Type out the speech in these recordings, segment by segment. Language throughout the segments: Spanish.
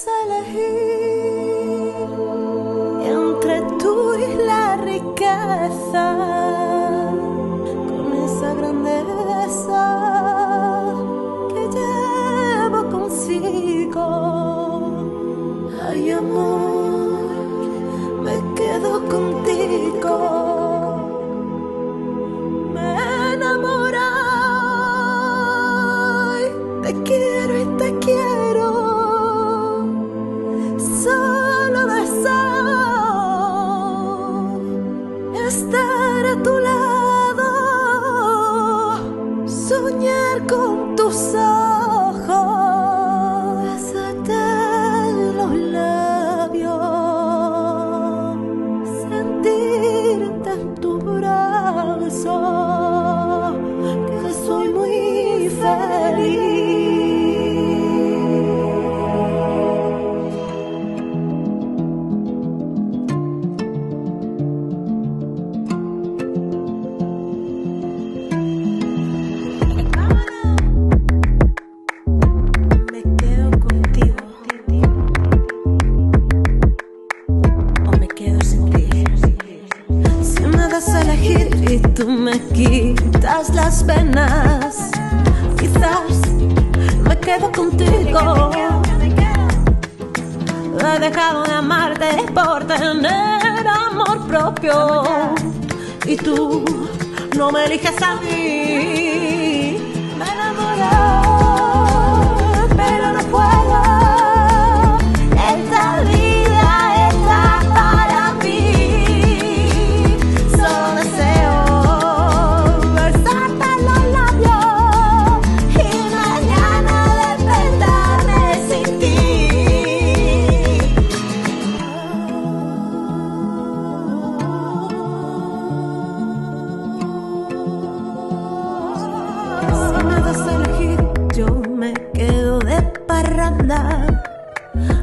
das a elegir entre tú y la riqueza, con esa grandeza que llevo consigo, ay amor, me quedo contigo. Me enamoro y te quiero y te quiero. Solo deseo estar a tu lado, soñar con tus ojos, besarte los labios, sentirte en tu brazo, que soy muy feliz. Y tú me quitas las penas, quizás me quedo contigo. He dejado de amarte por tener amor propio, y tú no me eliges a mí. Me enamoré, pero no puedo. Esta vida está para mí. Solo deseo besarte los labios y mañana despertarme sin ti. Si me das a elegir, yo me quedo de parranda,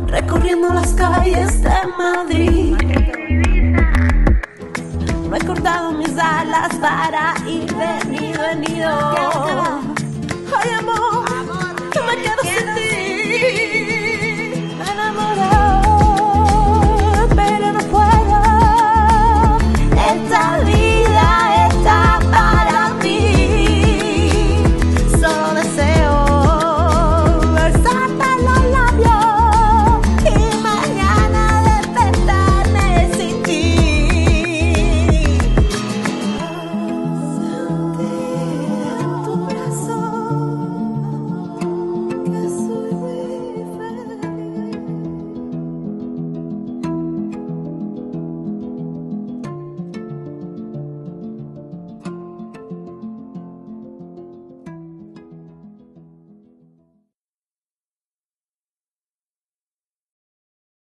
recorriendo las calles de Madrid. No he cortado mis alas para ir venido. Ay amor,